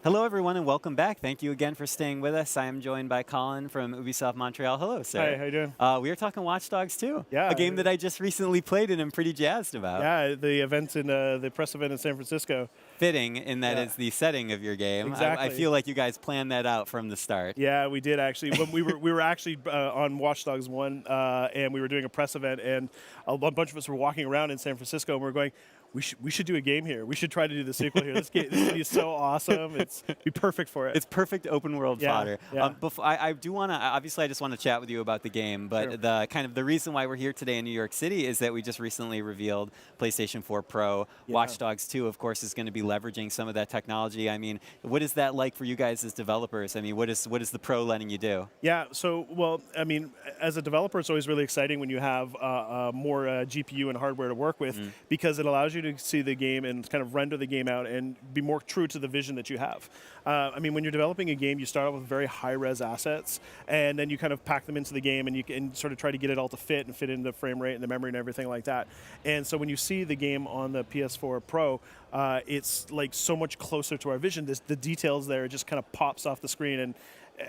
Hello, everyone, and welcome back. Thank you again for staying with us. I am joined by Colin from Ubisoft Montreal. Hello, sir. Hi, how you doing? We are talking Watch Dogs 2, Yeah. a game that I just recently played and I'm pretty jazzed about. Yeah, the event in the press event in San Francisco. Fitting in that Yeah. it's the setting of your game. Exactly. I feel like you guys planned that out from the start. Yeah, we did actually. When we were actually on Watch Dogs 1, and we were doing a press event, and a bunch of us were walking around in San Francisco, and we were going, we should do a game here. We should try to do the sequel here. This city is so awesome. It's be perfect for it. It's perfect open world fodder. Yeah. I do want to, obviously I just want to chat with you about the game, but Sure. the reason why we're here today in New York City is that we just recently revealed PlayStation 4 Pro. Watch Dogs 2, of course, is going to be leveraging some of that technology. I mean, what is that like for you guys as developers? I mean, what is the Pro letting you do? Yeah, so, well, I mean, as a developer, it's always really exciting when you have more GPU and hardware to work with because it allows you to see the game and kind of render the game out and be more true to the vision that you have. I mean, when you're developing a game, you start off with very high-res assets, and then you kind of pack them into the game, and you can sort of try to get it all to fit in the frame rate and the memory and everything like that. And so when you see the game on the PS4 Pro, it's like so much closer to our vision. The details there, it just kind of pops off the screen, and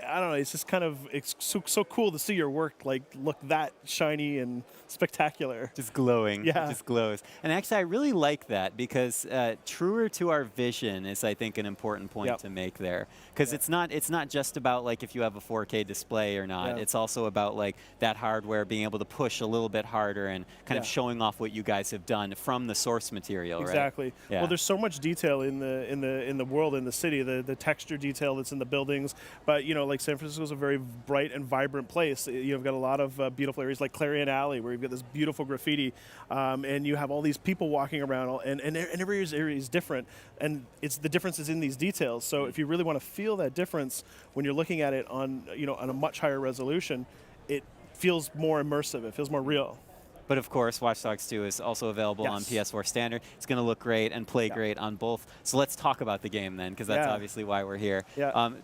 I don't know, it's just kind of, it's so cool to see your work like look that shiny and spectacular. Just glowing. Yeah. It just glows. And actually, I really like that because truer to our vision is, I think, an important point to make there. Because it's not just about like if you have a 4K display or not. It's also about like that hardware being able to push a little bit harder and kind of showing off what you guys have done from the source material. Exactly. Right? Yeah. Well, there's so much detail in the world, in the city, the texture detail that's in the buildings. But you know, like San Francisco is a very bright and vibrant place. You've got a lot of beautiful areas like Clarion Alley, where you've got this beautiful graffiti, and you have all these people walking around, and every area is different, and it's the differences in these details. So if you really want to feel that difference when you're looking at it on on a much higher resolution, it feels more immersive. It feels more real. But of course, Watch Dogs 2 is also available on PS4 Standard. It's going to look great and play great on both. So let's talk about the game then, because that's obviously why we're here.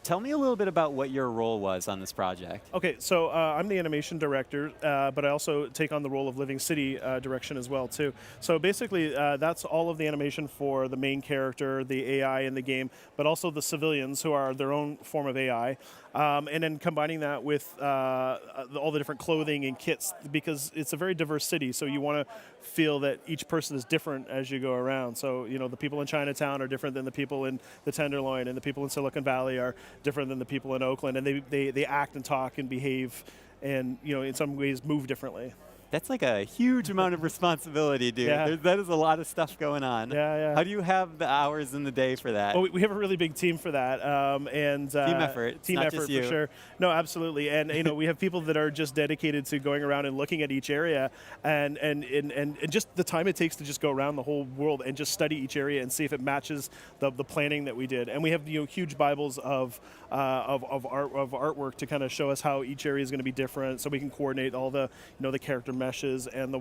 Tell me a little bit about what your role was on this project. Okay, so I'm the animation director, but I also take on the role of Living City direction as well too. So basically, that's all of the animation for the main character, the AI in the game, but also the civilians who are their own form of AI. And then combining that with all the different clothing and kits, because it's a very diverse city, so you want to feel that each person is different as you go around. So, the people in Chinatown are different than the people in the Tenderloin, and the people in Silicon Valley are different than the people in Oakland, and they act and talk and behave and, in some ways move differently. That's like a huge amount of responsibility, dude. Yeah. That is a lot of stuff going on. Yeah. How do you have the hours in the day for that? Well, we have a really big team for that, and team effort. Team not effort just you. for sure. No, absolutely, and we have people that are just dedicated to going around and looking at each area, and just the time it takes to just go around the whole world and just study each area and see if it matches the planning that we did. And we have huge Bibles of artwork to kind of show us how each area is going to be different, so we can coordinate all the the character meshes and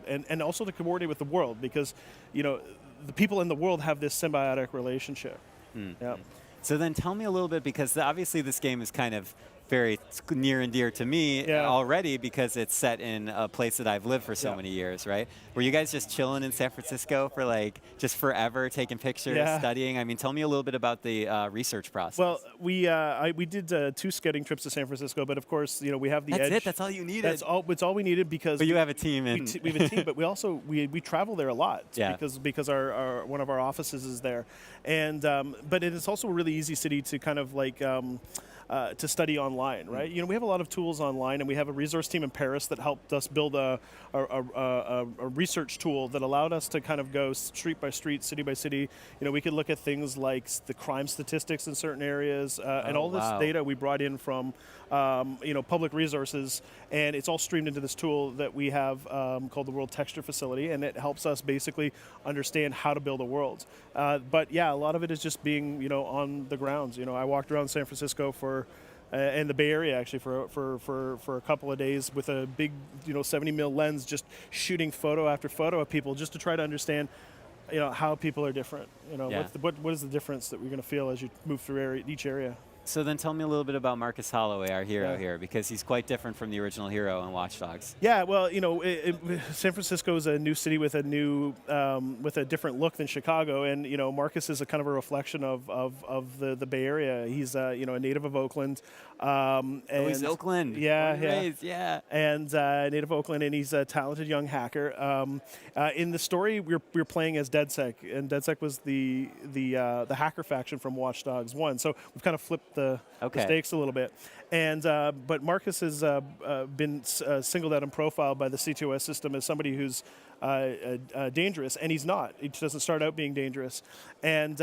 and also to coordinate with the world, because the people in the world have this symbiotic relationship. Yeah. So then tell me a little bit, because obviously this game is kind of very near and dear to me already, because it's set in a place that I've lived for so many years, right? Were you guys just chilling in San Francisco for like just forever, taking pictures, studying? I mean, tell me a little bit about the research process. Well, we did 2 scouting trips to San Francisco, but of course, we have the edge. That's it. That's all you needed. It's all we needed, because. But you have a team, we have a team, but we also we travel there a lot because our one of our offices is there, and but it is also a really easy city to kind of like. To study online, right? We have a lot of tools online, and we have a resource team in Paris that helped us build a research tool that allowed us to kind of go street by street, city by city. We could look at things like the crime statistics in certain areas, and all this data we brought in from public resources, and it's all streamed into this tool that we have called the World Texture Facility, and it helps us basically understand how to build a world. But yeah, a lot of it is just being on the grounds. I walked around San Francisco and the Bay Area actually for a couple of days with a big 70 mil lens, just shooting photo after photo of people, just to try to understand how people are different. What is the difference that we're going to feel as you move through each area. So then tell me a little bit about Marcus Holloway, our hero here, because he's quite different from the original hero in Watch Dogs. Yeah, well, San Francisco is a new city with a different look than Chicago, and Marcus is a kind of a reflection of the Bay Area. He's a native of Oakland. And he's Oakland. Yeah. And native of Oakland, and he's a talented young hacker. In the story, we're playing as DedSec, and DedSec was the hacker faction from Watch Dogs 1. So we've kind of flipped the stakes a little bit. And but Marcus has been singled out and profiled by the CTOS system as somebody who's dangerous, and he's not. He doesn't start out being dangerous, and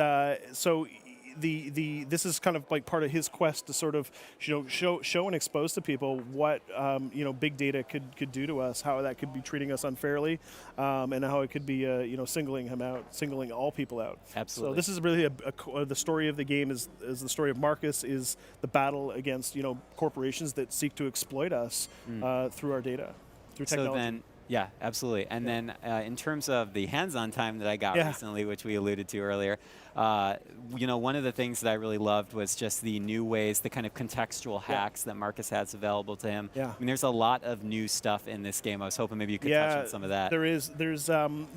so. This is kind of like part of his quest to sort of show and expose to people what big data could do to us, how that could be treating us unfairly, and how it could be singling him out, singling all people out. Absolutely. So this is really the story of the game is the story of Marcus, is the battle against corporations that seek to exploit us through our data, through technology. So then, yeah, absolutely. And then in terms of the hands-on time that I got recently, which we alluded to earlier, one of the things that I really loved was just the new ways, the kind of contextual hacks that Marcus has available to him. Yeah. I mean, there's a lot of new stuff in this game. I was hoping maybe you could touch on some of that. There's one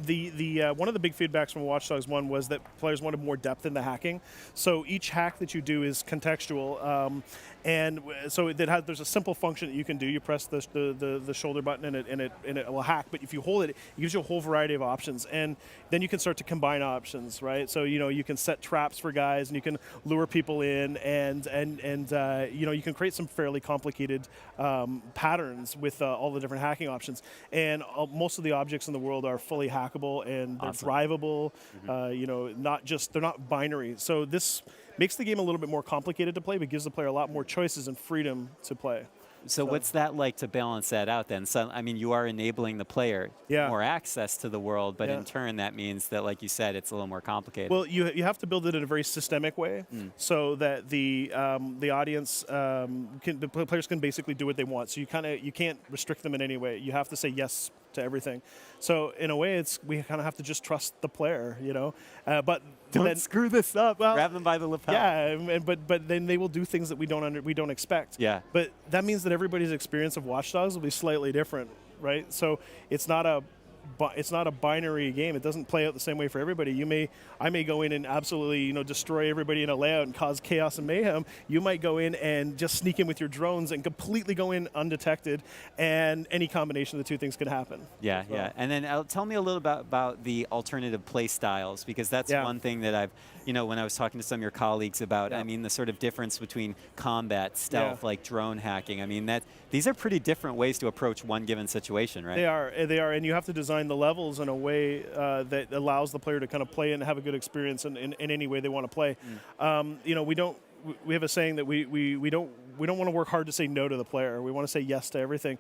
of the big feedbacks from Watch Dogs 1 was that players wanted more depth in the hacking. So each hack that you do is contextual. And so there's a simple function that you can do. You press the shoulder button and it will hack. But if you hold it, it gives you a whole variety of options. And then you can start to combine options, right? So you can set traps for guys, and you can lure people in, and you can create some fairly complicated patterns with all the different hacking options. And most of the objects in the world are fully hackable and they're drivable. They're not binary. So this makes the game a little bit more complicated to play, but gives the player a lot more choices and freedom to play. So what's that like to balance that out then? So, I mean, you are enabling the player more access to the world, but in turn that means that, like you said, it's a little more complicated. Well, you have to build it in a very systemic way so that the audience, the players can basically do what they want. So you can't restrict them in any way. You have to say yes to everything. So in a way, we kind of have to just trust the player, but don't screw this up. Well, grab them by the lapel. Yeah, but then they will do things that we don't expect. Yeah. But that means that everybody's experience of Watch Dogs will be slightly different, right? So it's not a binary game. It doesn't play out the same way for everybody. I may go in and absolutely, destroy everybody in a layout and cause chaos and mayhem. You might go in and just sneak in with your drones and completely go in undetected, and any combination of the two things could happen. Yeah, yeah. And then tell me a little about the alternative play styles, because that's one thing that I've, when I was talking to some of your colleagues about, I mean, the sort of difference between combat, stealth, like drone hacking. I mean, these are pretty different ways to approach one given situation, right? They are, and you have to design the levels in a way that allows the player to kind of play and have a good experience in any way they want to play. We have a saying that we don't want to work hard to say no to the player. We want to say yes to everything.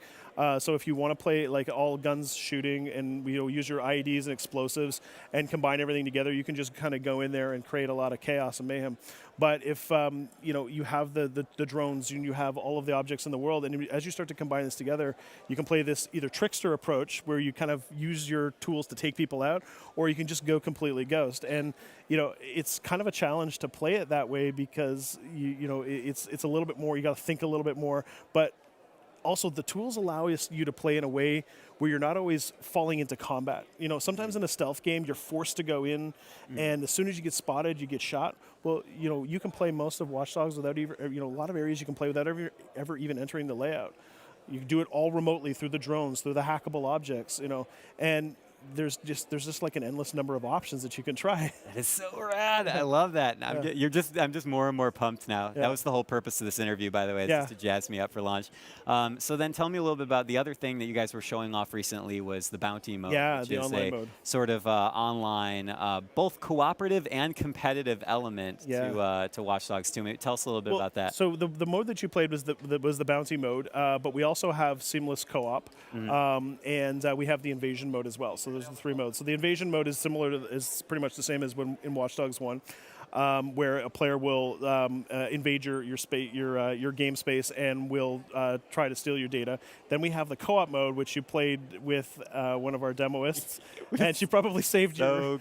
So if you want to play like all guns shooting and use your IEDs and explosives and combine everything together, you can just kind of go in there and create a lot of chaos and mayhem. But if you have the drones and you have all of the objects in the world, and as you start to combine this together, you can play this either trickster approach where you kind of use your tools to take people out, or you can just go completely ghost. And it's kind of a challenge to play it that way because it's a little bit more. You got to think a little bit more, but also the tools allow you to play in a way where you're not always falling into combat. Sometimes in a stealth game, you're forced to go in, and as soon as you get spotted, you get shot. Well, you can play most of Watch Dogs without even, a lot of areas you can play without ever even entering the layout. You can do it all remotely through the drones, through the hackable objects, and there's just like an endless number of options that you can try. That is so rad. I love that. I'm just more and more pumped now. Yeah. That was the whole purpose of this interview, by the way, just to jazz me up for launch. So then tell me a little bit about the other thing that you guys were showing off recently was the bounty mode, which the is online a mode. Sort of both cooperative and competitive element to Watch Dogs 2. Tell us a little bit about that. So the mode that you played was the bounty mode, but we also have seamless co-op, and we have the invasion mode as well. So there's the three modes. So the invasion mode is pretty much the same as in Watch Dogs 1. where a player will invade your game space and will try to steal your data. Then we have the co-op mode, which you played with one of our demoists, and she probably saved your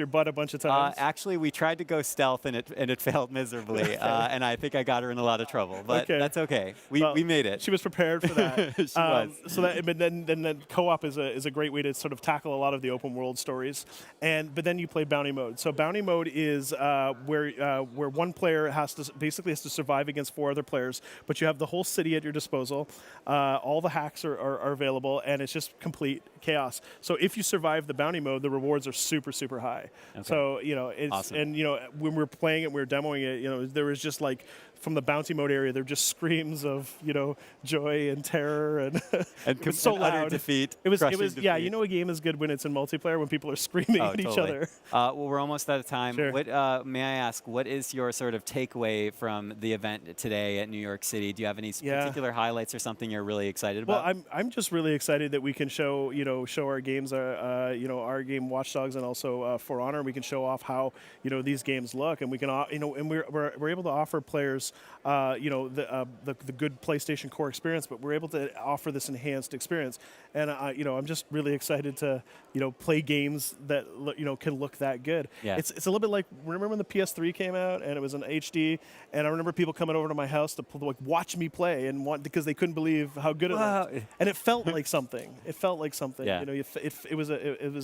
butt a bunch of times. Actually, we tried to go stealth, and it failed miserably, okay. And I think I got her in a lot of trouble. But that's okay. We made it. She was prepared for that. She was. So that, but then co-op is a great way to sort of tackle a lot of the open world stories. But then you play bounty mode. So bounty mode is where one player basically has to survive against 4 other players, but you have the whole city at your disposal. All the hacks are available, and it's just complete chaos. So if you survive the bounty mode, the rewards are super, super high. Okay. So it's awesome. And when we were playing it, we were demoing it. There was just like, from the bounty mode area, there were just screams of joy and terror and it was so loud. Defeat. It was defeat. Yeah. A game is good when it's in multiplayer, when people are screaming at each other. Well, we're almost out of time. Sure. May I ask, what is your sort of takeaway from the event today at New York City? Do you have any particular highlights or something you're really excited about? Well, I'm just really excited that we can show our games, our game Watch Dogs, and also For Honor. We can show off how these games look, and we can and we're able to offer players the good PlayStation Core experience, but we're able to offer this enhanced experience. And I'm just really excited to play games that can look that good. Yeah. It's a little bit like, remember when the PS3 came out and it was in HD, and I remember people coming over to my house to watch me play because they couldn't believe how good it looked. And it felt like something. It felt like something. Yeah. It was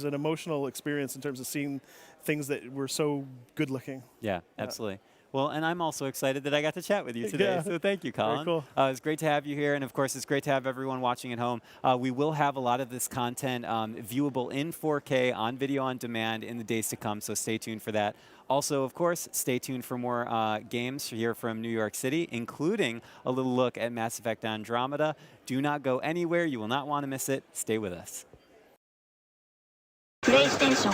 an emotional experience in terms of seeing things that were so good looking. Yeah, absolutely. Well, and I'm also excited that I got to chat with you today, so thank you, Colin. Very cool. It's great to have you here, and of course, it's great to have everyone watching at home. We will have a lot of this content viewable in 4K on video on demand in the days to come, so stay tuned for that. Also, of course, stay tuned for more games here from New York City, including a little look at Mass Effect Andromeda. Do not go anywhere. You will not want to miss it. Stay with us. PlayStation